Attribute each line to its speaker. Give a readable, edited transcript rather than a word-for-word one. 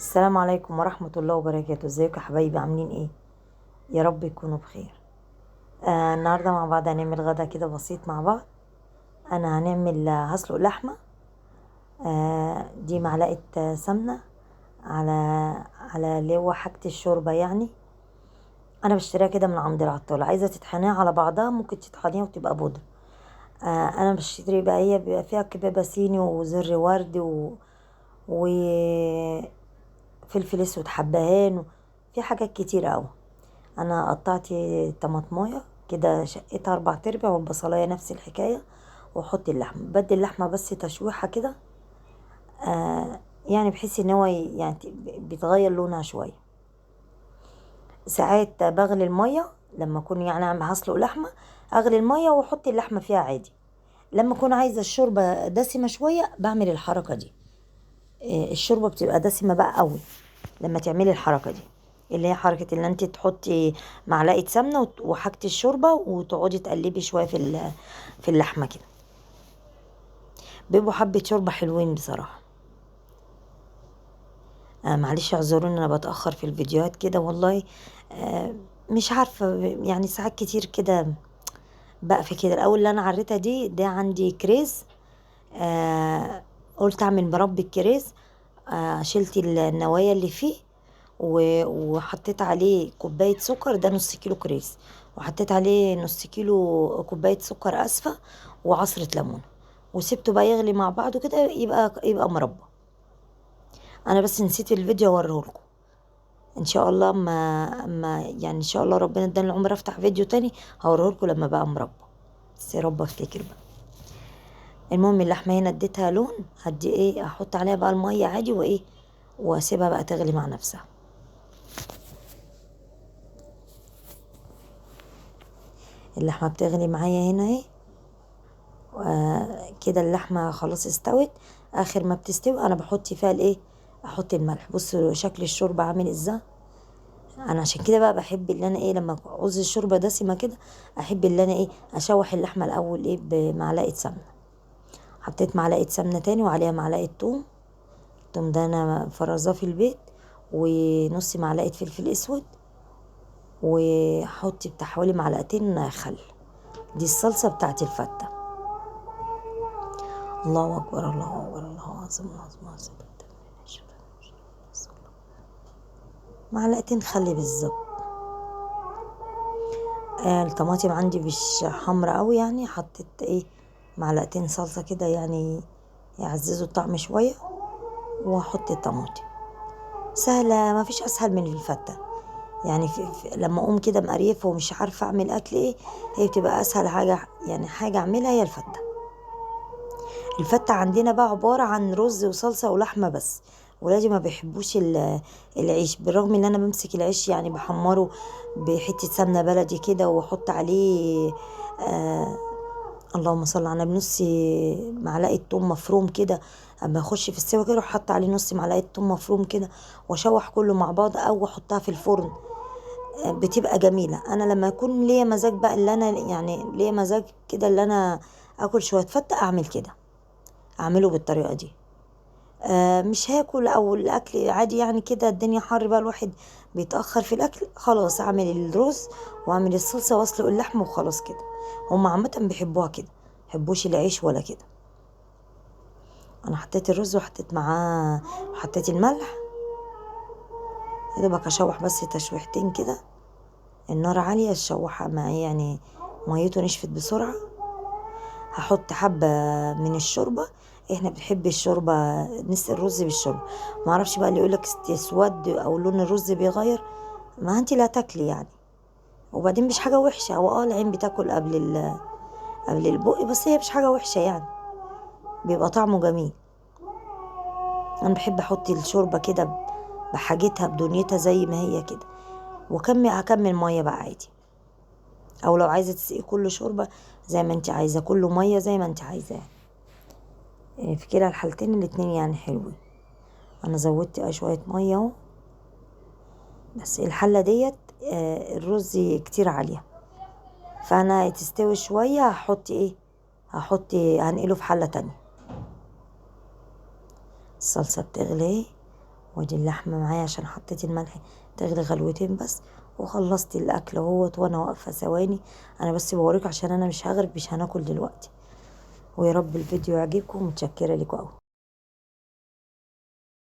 Speaker 1: السلام عليكم ورحمة الله وبركاته. ازيكم يا حبايبي؟ عاملين ايه؟ يا رب يكونوا بخير. النهاردة مع بعض هنعمل غدا كده بسيط مع بعض. انا هنعمل هسلق لحمة. دي معلقة سمنة على اللي هو حاجة الشوربة يعني. انا بشتريها كده من عند العطار، عايزة تطحنيها على بعضها ممكن تطحنيها وتبقى بودرة. انا بشتري بقى، هي بيبقى فيها كبابة صيني وزر ورد وفلفل اسود حبهان، في حاجات كتير اوي. انا قطعت طماطمايه كده، شقتها 4 ارباع، والبصلايه نفس الحكايه، واحط اللحمه، بدي اللحمه بس تشويحه كده. يعني بحيث ان هو يعني بيتغير لونها شويه. ساعات بغلي الميه لما اكون يعني هسلق لحمه، اغلي الميه واحط اللحمه فيها عادي. لما اكون عايزه الشوربه دسمه شويه بعمل الحركه دي. الشوربه بتبقى دسمه بقى قوي لما تعملي الحركه دي، اللي هي حركه ان انت تحطي معلقه سمنه وحاجه الشوربه، وتقعدي تقلبي شويه في اللحمه كده. بيبقوا حبه شوربه حلوين بصراحه. معلش اعذروني انا بتاخر في الفيديوهات كده والله. آه مش عارفه، يعني ساعات كتير كده بقى في كده. الاول اللي انا عريتها ده عندي كريز. آه قلت اعمل مربى الكريز. شلت النوايا اللي فيه، وحطيت عليه كوباية سكر، ده نص كيلو كريز، وحطيت عليه نص كيلو كوباية سكر أسفة، وعصرة ليمون، وسبته بقى يغلي مع بعضه كده، يبقى مربى. انا بس نسيت الفيديو اوريهولكم. ان شاء الله ما يعني ان شاء الله ربنا اداني العمر افتح فيديو تاني هوريهولكم لما بقى مربى. بس يا رب افتكر بقى. المهم اللحمه هنا اديتها لون، هدي ايه احط عليها بقى الميه عادي وايه، واسيبها بقى تغلي مع نفسها. اللحمه بتغلي معايا هنا اهي. كده اللحمه خلاص استوت. اخر ما بتستوي انا بحط فيها الايه، احط الملح. بصوا شكل الشوربه عامل ازاي. انا عشان كده بقى بحب اللي انا ايه، لما عاوز الشوربه دسمه كده، احب اللي انا ايه اشوح اللحمه الاول ايه بمعلقه سمنه. حطيت معلقه سمنه تاني وعليها معلقه توم. التوم ده انا فرزاه في البيت، ونص معلقه فلفل اسود، وحطي بتاع حوالي معلقتين خل. دي الصلصه بتاعت الفته. الله اكبر الله اكبر الله اعظم الله اعظم الله أعظم. معلقتين خل بالظبط. الطماطم عندي مش حمرا قوي، يعني حطيت ايه معلقتين صلصة كده، يعني يعززوا الطعم شوية. واحط الطماطم. سهلة، ما فيش اسهل من الفتة. يعني لما اقوم كده مقريفة ومش عارفة اعمل اكل ايه، هي بتبقى اسهل حاجة، يعني حاجة اعملها هي الفتة. الفتة عندنا بقى عبارة عن رز وصلصة ولحمة بس. ولادي ما بيحبوش العيش، بالرغم ان انا بمسك العيش يعني بحمره بحتة سمنة بلدي كده، واحط عليه آه اللهم صل على النبي نص معلقة توم مفروم كده. اما اخش في السوا كده اروح حاطه عليه نص معلقة توم مفروم كده، واشوح كله مع بعض او احطها في الفرن. بتبقى جميلة. انا لما يكون ليا مزاج بقى، اللي انا يعني ليا مزاج كده اللي انا اكل شوية فتة، اعمل كده، اعمله بالطريقة دي. مش هاكل او الاكل عادي يعني كده، الدنيا حر بقى الواحد بيتاخر في الاكل، خلاص اعمل الرز واعمل الصلصه واسلق اللحمه وخلاص كده. هم عامه بيحبوها كده، مبيحبوش العيش ولا كده. انا حطيت الرز وحطيت معاه، حطيت الملح. يا دوبك اشوح بس تشويحتين كده، النار عاليه، الشوحه معايا يعني ميته نشفت بسرعه. هحط حبة من الشوربة. احنا بنحب الشوربة، نسقي الرز بالشوربة. ما اعرفش بقى اللي يقولك اسود او لون الرز بيغير، ما انتي لا تاكلي يعني. وبعدين مش حاجة وحشة، هو العين بتاكل قبل البق، بس هي مش حاجة وحشة يعني، بيبقى طعمه جميل. انا بحب احط الشوربة كده بحاجتها بدنيتها زي ما هي كده، هكمل مية بقى عادي. او لو عايزة تسقي كله شوربة زي ما انتي عايزة، كله مية زي ما انتي عايزة يعني. في كلا الحالتين الاتنين يعني حلوين. انا زودت شوية مية اهو. بس الحلة ديت الرز كتير عليها، فانا تستوي شوية هحط ايه، هنقله في حلة تانية. الصلصة بتغلي، وادي اللحمة معايا عشان حطيت الملح تغلي غلوتين بس، وخلصت الاكل اهوت وانا واقفة ثواني. انا بس بوريك عشان انا مش هغرب، مش هناكل دلوقتي. ويا رب الفيديو يعجبكم، متشكرة لكم اوي.